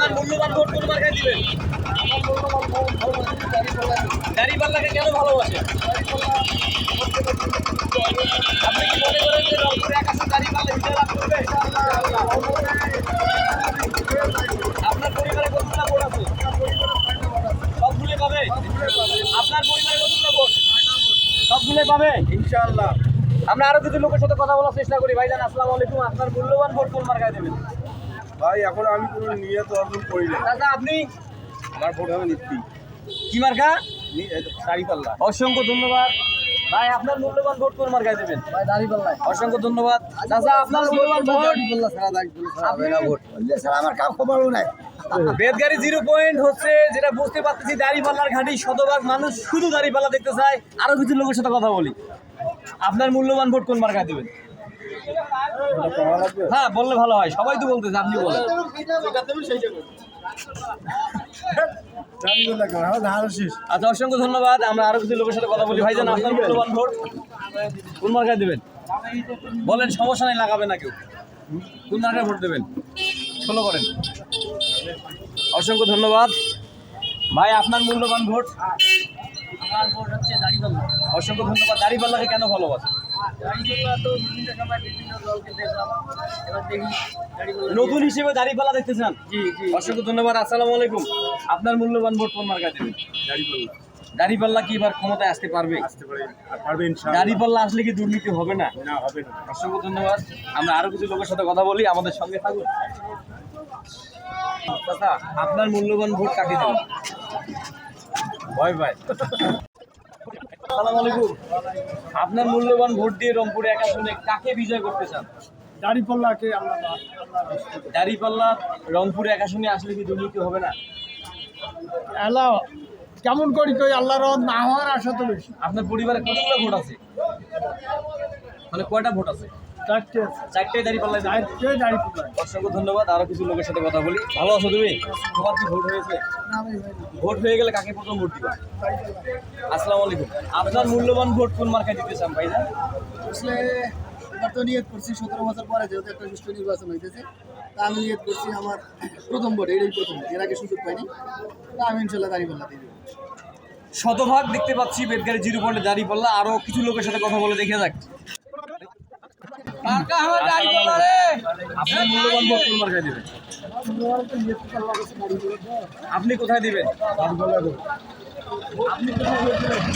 আপনার মূল্যবান ভোট কোন মার্কায় দিবেন? দাঁড়িপাল্লাকে কেন ভালোবাসেন? আপনি কি মনে করেন যে রংপুরে ১ আসন দাঁড়িপাল্লা বিজয় লাভ করবে? আপনার পরিবারে কতগুলো ভোট আছে? সবগুলো পাবে? আপনার পরিবারে কতগুলো ভোট? সবগুলো পাবে ইনশাআল্লাহ। আমরা আরো কিছু লোকের সাথে কথা বলার চেষ্টা করি। ভাইজান আসসালামু আলাইকুম, আপনার মূল্যবান ভোট কোন মার্কায় দেবেন? ভাই এখন আমি কোনো নিয়ত অর্জন করি না। দাদা আপনি? আমার ভোট হবে নিত্যি কি মার্কা? দাঁড়িপাল্লা। অসংখ্য ধন্যবাদ ভাই। আপনার মূল্যবান ভোট কোন মার্কায় দেবেন? ভাই দাঁড়িপাল্লা। অসংখ্য ধন্যবাদ দাদা। আপনার মূল্যবান ভোট? দাঁড়িপাল্লা ছাড়া হবে না ভোট। ছাড়া আমার কাম খবরও নাই। বেদগাড়ি 0 পয়েন্ট হচ্ছে যেটা বুঝতে পারতেছি দাঁড়িপাল্লার ঘাঁটি শতভাগ মানুষ শুধু দাঁড়িপাল্লা দেখতে চায়। আরো কিছু লোকের সাথে কথা বলি। আপনার মূল্যবান ভোট কোন মার্কায় দেবেন? হ্যাঁ বললে ভালো হয়, সবাই তো বলতেছে, আপনি বলেন। আচ্ছা অসংখ্য ধন্যবাদ। আমরা আরো কিছু লোকের সাথে কথা বলি। ভাইজান আপনার মূল্যবান ভোট কোন মার্কায় দেবেন? বলেন, সমস্যা নেই, লাগাবে না কেউ। কোন মার্কায় ভোট দেবেন? ষোলো করেন। অসংখ্য ধন্যবাদ ভাই। আপনার মূল্যবান ভোট? আমার ভোট হচ্ছে দাঁড়িপাল্লা। অসংখ্য ধন্যবাদ। দাঁড়িপাল্লাকে কেন ভালোবাসেন? দাঁড়িপাল্লা তো বিভিন্ন সময় বিভিন্ন দলকে দেখলাম, এবার দেখি দাঁড়িপাল্লা নতুন হিসেবে দাঁড়িপাল্লা দেখতে চান? জি জি। অসংখ্য ধন্যবাদ। আসসালামু আলাইকুম, আপনার মূল্যবান ভোট কোন মার্কায় দেবেন? দাঁড়িপাল্লা। দাঁড়িপাল্লা কি এবার ক্ষমতায় আসতে পারবে? আসতে পারে, পারবে ইনশাআল্লাহ। দাঁড়িপাল্লা আসলে কি দুর্নীতি হবে না? না, হবে না। অসংখ্য ধন্যবাদ। আমরা আরো কিছু লোকের সাথে কথা বলি, আমাদের সঙ্গে থাকুন। দাদা আপনার মূল্যবান ভোট কাকে দেবেন? ভয় ভাই। আসসালামু আলাইকুম, আপনার মূল্যবান ভোট দিয়ে রংপুরে 1 আসনে কাকে বিজয় করতে চান? দাঁড়িপাল্লাকে আমরা দাঁড়িপাল্লা রংপুরে 1 আসনে আসলে কি দুর্নীতি হবে না? এলা কেমন করি কই আল্লাহর রহমত না হওয়ার আশা তো বেশি। আপনার পরিবারে কতগুলো ভোট আছে? মানে কয়টা ভোট আছে? 4টে দাঁড়িপাল্লা। দাঁড়িপাল্লা। অসংখ্য ধন্যবাদ। আরো কিছু লোকের সাথে কথা বলি। ভালো আছো তুমি? তোমার কি ভোট হয়েছে? ভোট হয়ে গেলে কাকে প্রথম ভোট দিবা? আসসালামু আলাইকুম, আপনার মূল্যবান ভোট কোন মার্কায় দিতে চান ভাইজান? আসলে এবার তো নিয়ত করছি 17 বছর পরে যেহেতু একটা সুষ্ঠু নির্বাচন হইতেছে, তা আমি নিয়ত করছি আমার প্রথম ভোট, এটাই প্রথম, এর আগে সুযোগ পাইনি, তা আমি ইনশাল্লাহ দাঁড়িপাল্লা দিয়ে দেবো। শতভাগ দেখতে পাচ্ছি বেদগাড়ি 0 পয়েন্টে দাঁড়িপাল্লা। আরো কিছু লোকের সাথে কথা বলে দেখে যাক। আপনার মূল্যবান ভোট কোন মার্কায় দিবেন? আপনি কোথায় দিবেন? আপনি কোথায় দিবেন?